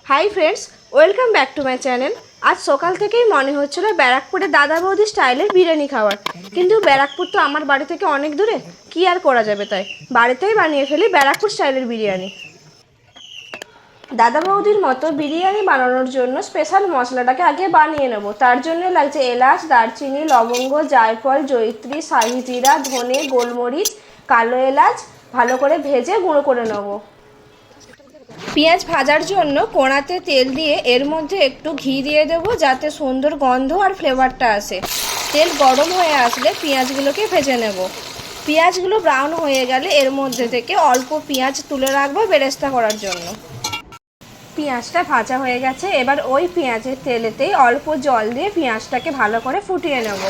Hi friends, welcome back to my channel. আজ সকাল থেকেই মনে হচ্ছিল ব্যারাকপুরে দাদা বৌদি স্টাইলের বিরিয়ানি খাওয়ার, কিন্তু ব্যারাকপুর তো আমার বাড়ি থেকে অনেক দূরে, কি আর করা যাবে, তাই বাড়িতেই বানিয়ে ফেলি ব্যারাকপুর স্টাইলের বিরিয়ানি। দাদা বৌদির মতো বিরিয়ানি বানানোর জন্য স্পেশাল মশলাটাকে আগে বানিয়ে নেব। তার জন্য লাগছে এলাচ, দারচিনি, লবঙ্গ, জায়ফল, জয়িত্রী, শাহি জিরা, ধনে, গোলমরিচ, কালো এলাচ ভালো করে ভেজে গুঁড়ো করে নেব। পেঁয়াজ ভাজার জন্য কড়াতে তেল দিয়ে এর মধ্যে একটু ঘি দিয়ে দেবো, যাতে সুন্দর গন্ধ আর ফ্লেভারটা আসে। তেল গরম হয়ে আসলে পেঁয়াজগুলোকে ভেজে নেব। পেঁয়াজগুলো ব্রাউন হয়ে গেলে এর মধ্যে থেকে অল্প পেঁয়াজ তুলে রাখবো বেরেস্তা করার জন্য। পেঁয়াজটা ভাজা হয়ে গেছে, এবার ওই পেঁয়াজের তেলেতেই অল্প জল দিয়ে পেঁয়াজটাকে ভালো করে ফুটিয়ে নেব।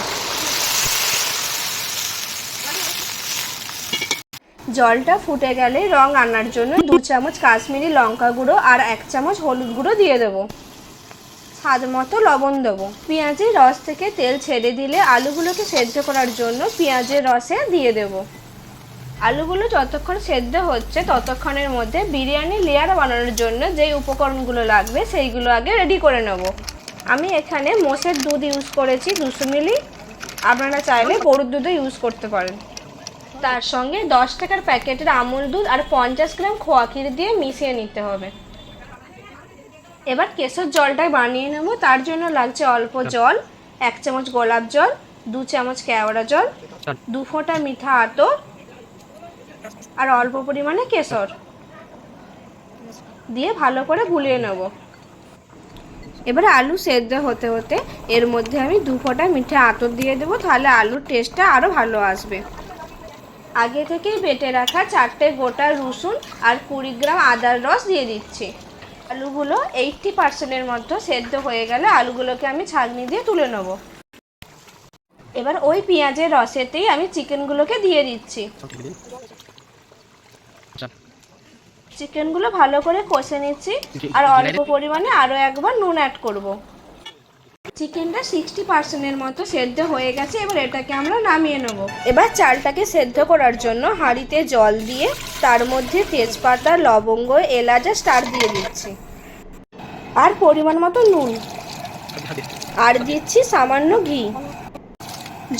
জলটা ফুটে গেলে রং আনার জন্য 2 চামচ কাশ্মীরি লঙ্কা গুঁড়ো আর 1 চামচ হলুদ গুঁড়ো দিয়ে দেবো। স্বাদ মতো লবণ দেবো। পেঁয়াজের রস থেকে তেল ছেড়ে দিলে আলুগুলোকে সেদ্ধ করার জন্য পেঁয়াজের রসে দিয়ে দেবো। আলুগুলো যতক্ষণ সেদ্ধ হচ্ছে ততক্ষণের মধ্যে বিরিয়ানি লেয়ার বানানোর জন্য যেই উপকরণগুলো লাগবে সেইগুলো আগে রেডি করে নেব। আমি এখানে মোষের দুধ ইউজ করেছি 200 মিলি, আপনারা চাইলে গরুর দুধও ইউজ করতে পারেন। তার সঙ্গে 10 টাকার প্যাকেটের আমুল দুধ আর 50 গ্রাম খোয়া ক্ষীর দিয়ে মিশিয়ে নিতে হবে। এবার কেশর জলটা বানিয়ে নেব। তার জন্য লাগছে অল্প জল, 1 চামচ গোলাপ জল, 2 চামচ কেওড়া জল, 2 ফোঁটা মিঠা আতর আর অল্প পরিমাণে কেশর দিয়ে ভালো করে গুলিয়ে নেব। এবার আলু সেদ্ধ হতে হতে এর মধ্যে আমি 2 ফোঁটা মিঠা আতর দিয়ে দেবো, তাহলে আলুর টেস্টটা আরও ভালো আসবে। আগে থেকেই বেটে রাখা 4টে গোটা রসুন আর 20 গ্রাম আদার রস দিয়ে দিচ্ছি। আলুগুলো 80% মতো সেদ্ধ হয়ে গেলে আলুগুলোকে আমি ছাঁকনি দিয়ে তুলে নেব। এবার ওই পেঁয়াজের রসেতেই আমি চিকেনগুলোকে দিয়ে দিচ্ছি। চিকেনগুলো ভালো করে কষে নিচ্ছি আর অল্প পরিমাণে আরও একবার নুন অ্যাড করব। চিকেনটা 60% মতো সেদ্ধ হয়ে গেছে, এবার এটাকে আমরা নামিয়ে নেব। এবার চালটাকে সেদ্ধ করার জন্য হাঁড়িতে জল দিয়ে তার মধ্যে তেজপাতা, লবঙ্গ, এলাচ আর স্টার দিয়ে দিচ্ছি আর পরিমাণ মতো নুন আর দিচ্ছি সামান্য ঘি।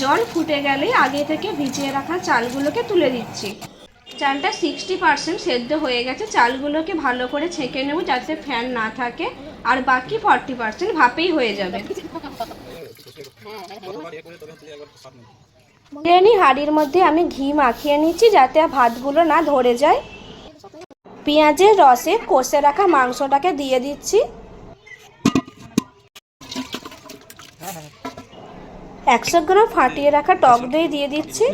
জল ফুটে গেলে আগে থেকে ভিজিয়ে রাখা চালগুলোকে তুলে দিচ্ছি। চালটা 60% সেদ্ধ হয়ে গেছে, চালগুলোকে ভালো করে ছেঁকে নেব যাতে ফ্যান না থাকে, আর বাকি 40% ভাপেই হয়ে যাবে। বিরিয়ানি হাঁড়ির মধ্যে আমি ঘি মাখিয়ে নিচ্ছি যাতে ভাতগুলো না ধরে যায়। পেঁয়াজের রসে কষে রাখা মাংসটাকে দিয়ে দিচ্ছি। 100 গ্রাম ফাটিয়ে রাখা টক দই দিয়ে দিচ্ছি।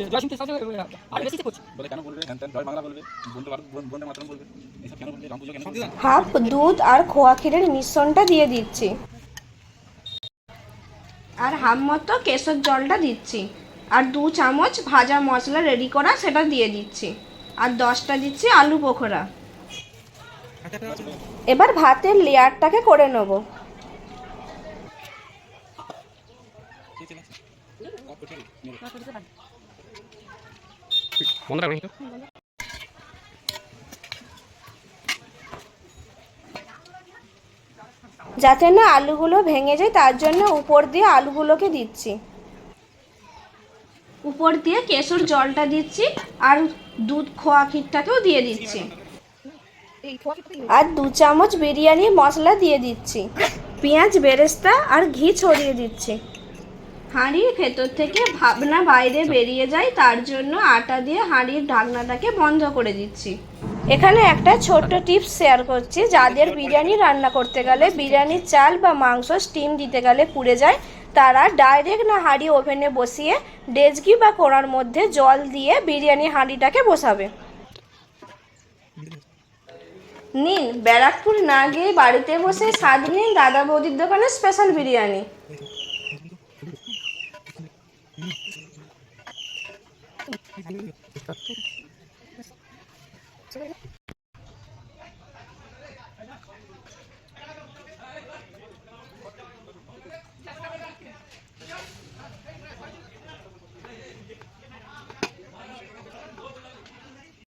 হাফ দুধ আর খোয়া ক্ষীরের মিশ্রণটা দিয়ে দিচ্ছি আর হাফ মতো কেশর জলটা দিচ্ছি আর 2 চামচ ভাজা মশলা রেডি করা সেটা দিয়ে দিচ্ছি আর 10টা দিচ্ছি আলু বোখরা। এবার ভাতের লেয়ারটাকে করে নেব। যাতে না আলুগুলো ভেঙে যায় তার জন্য উপর দিয়ে আলুগুলোকে দিচ্ছি, উপর দিয়ে কেশর জলটা দিচ্ছি আর দুধ খোয়া ক্ষীরটাকেও দিয়ে দিচ্ছি আর 2 চামচ বিরিয়ানি মশলা দিয়ে দিচ্ছি। পেঁয়াজ বেরেস্তা আর ঘি ছড়িয়ে দিচ্ছি। হাঁড়ির ভেতর থেকে ভাবনা বাইরে বেরিয়ে যায়, তার জন্য আটা দিয়ে হাঁড়ির ঢাকনাটাকে বন্ধ করে দিচ্ছি। এখানে একটা ছোট্ট টিপস শেয়ার করছি, যাদের বিরিয়ানি রান্না করতে গেলে বিরিয়ানির চাল বা মাংস স্টিম দিতে গেলে পুড়ে যায়, তারা ডাইরেক্ট না হাঁড়ি ওভেনে বসিয়ে ডেচকি বা কোড়ার মধ্যে জল দিয়ে বিরিয়ানি হাঁড়িটাকে বসাবে। নিন, ব্যারাকপুর না গিয়ে বাড়িতে বসে স্বাদ নিন দাদা বৌদির দোকানের স্পেশাল বিরিয়ানি।